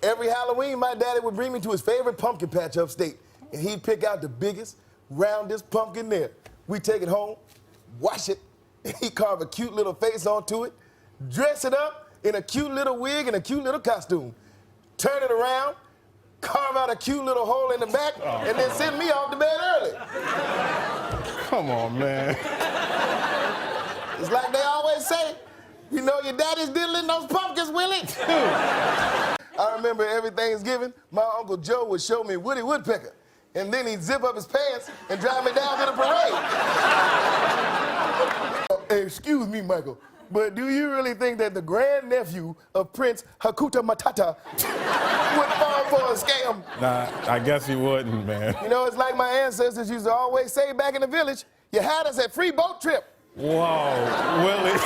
Every Halloween, my daddy would bring me to his favorite pumpkin patch upstate, and he'd pick out the biggest, roundest pumpkin there. We'd take it home, wash it, and he'd carve a cute little face onto it, dress it up in a cute little wig and a cute little costume, turn it around, carve out a cute little hole in the back, and then send me off to bed early. Come on, man. It's like they always say, you know your daddy's diddling those pumpkins, Willie. I remember every Thanksgiving, my Uncle Joe would show me Woody Woodpecker, and then he'd zip up his pants and drive me down to the parade. Hey, excuse me, Michael, but do you really think that the grandnephew of Prince Hakuna Matata would fall for a scam? Nah, I guess he wouldn't, man. You know, it's like my ancestors used to always say back in the village, you had us at free boat trip. Whoa, Willie.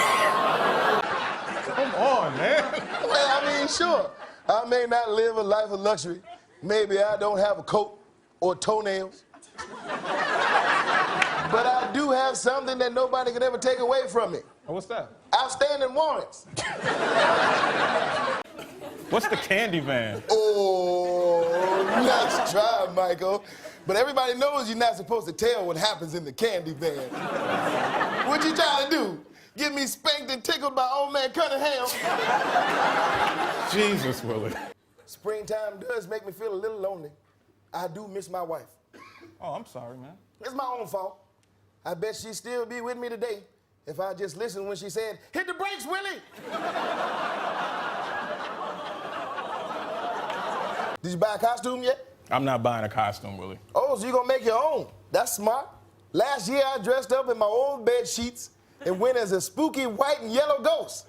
Come on, man. Well, I mean, sure, I may not live a life of luxury. Maybe I don't have a coat or toenails. But I do have something that nobody can ever take away from me. What's that? Outstanding warrants. What's the candy van? Oh, nice try, Michael. But everybody knows you're not supposed to tell what happens in the candy van. What you trying to do? Get me spanked and tickled by old man Cunningham? Jesus, Willie. Springtime does make me feel a little lonely. I do miss my wife. Oh, I'm sorry, man. It's my own fault. I bet she'd still be with me today if I just listened when she said, hit the brakes, Willie! Did you buy a costume yet? I'm not buying a costume, Willie. Oh, so you're gonna make your own. That's smart. Last year, I dressed up in my old bed sheets and went as a spooky white and yellow ghost.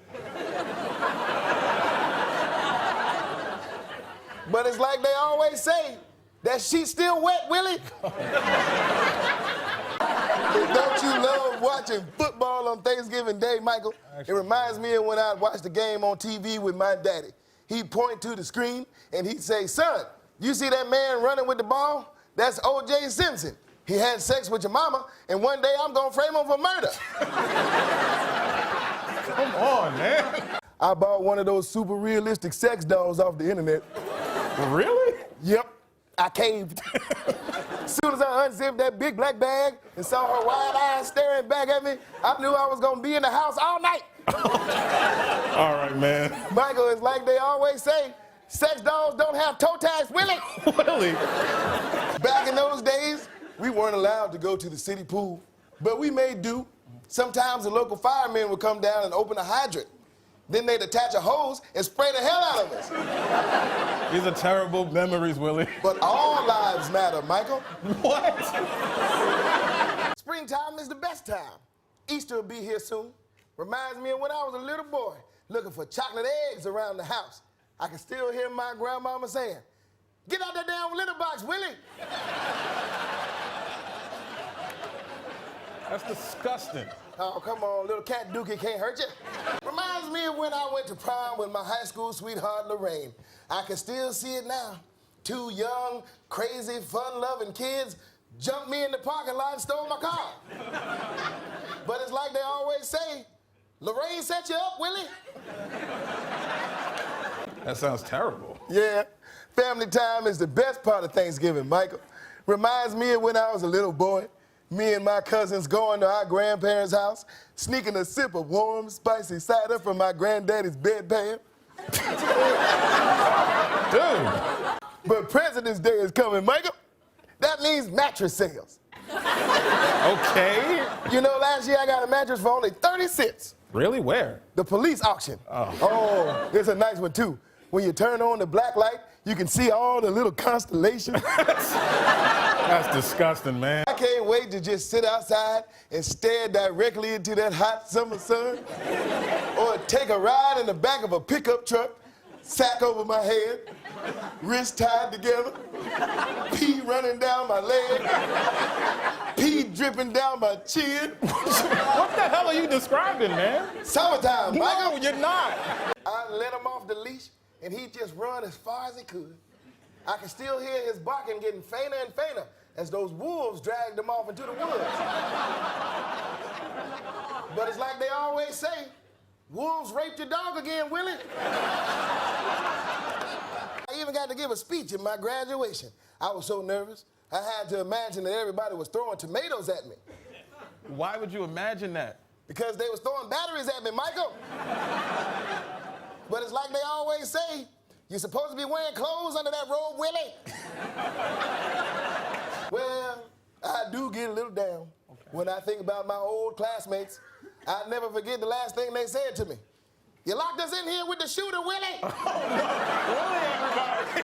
But it's like they always say, that sheet's still wet, Willie. Don't you love watching football on Thanksgiving Day, Michael? It reminds me of when I'd watch the game on TV with my daddy. He'd point to the screen and he'd say, son, you see that man running with the ball? That's O.J. Simpson. He had sex with your mama, and one day I'm gonna frame him for murder. Come on, man. I bought one of those super realistic sex dolls off the internet. Really? Yep, I caved. As soon as I unzipped that big black bag and saw her wide eyes staring back at me, I knew I was gonna be in the house all night. All right, man. Michael, it's like they always say, sex dolls don't have toe tags, Willie. Willie. Back in those days, we weren't allowed to go to the city pool, but we made do. Sometimes the local firemen would come down and open a hydrant. Then they'd attach a hose and spray the hell out of us. These are terrible memories, Willie. But all lives matter, Michael. What? Springtime is the best time. Easter will be here soon. Reminds me of when I was a little boy looking for chocolate eggs around the house. I can still hear my grandmama saying, get out that damn litter box, Willie. That's disgusting. Oh, come on, little cat dookie can't hurt you. Reminds me of when I went to prom with my high school sweetheart, Lorraine. I can still see it now. Two young, crazy, fun-loving kids jumped me in the parking lot and stole my car. But it's like they always say, Lorraine set you up, Willie. That sounds terrible. Yeah, family time is the best part of Thanksgiving, Michael. Reminds me of when I was a little boy. Me and my cousins going to our grandparents' house, sneaking a sip of warm, spicy cider from my granddaddy's bedpan. Dude. But President's Day is coming, Michael. That means mattress sales. Okay. You know, last year I got a mattress for only 30 cents. Really? Where? The police auction. Oh, it's a nice one, too. When you turn on the black light, you can see all the little constellations. That's disgusting, man. I can't wait to just sit outside and stare directly into that hot summer sun. Or take a ride in the back of a pickup truck, sack over my head, wrists tied together, pee running down my leg, pee dripping down my chin. What the hell are you describing, man? Summertime, Michael. No, you're not. I let him off the leash, and he just run as far as he could. I can still hear his barking getting fainter and fainter as those wolves dragged him off into the woods. But it's like they always say, wolves raped your dog again, Willie. I even got to give a speech at my graduation. I was so nervous, I had to imagine that everybody was throwing tomatoes at me. Why would you imagine that? Because they was throwing batteries at me, Michael. But it's like they always say, you're supposed to be wearing clothes under that robe, Willie. Well, I do get a little down when I think about my old classmates. I'll never forget the last thing they said to me. You locked us in here with the shooter, Willie? Oh, no. Willie, everybody.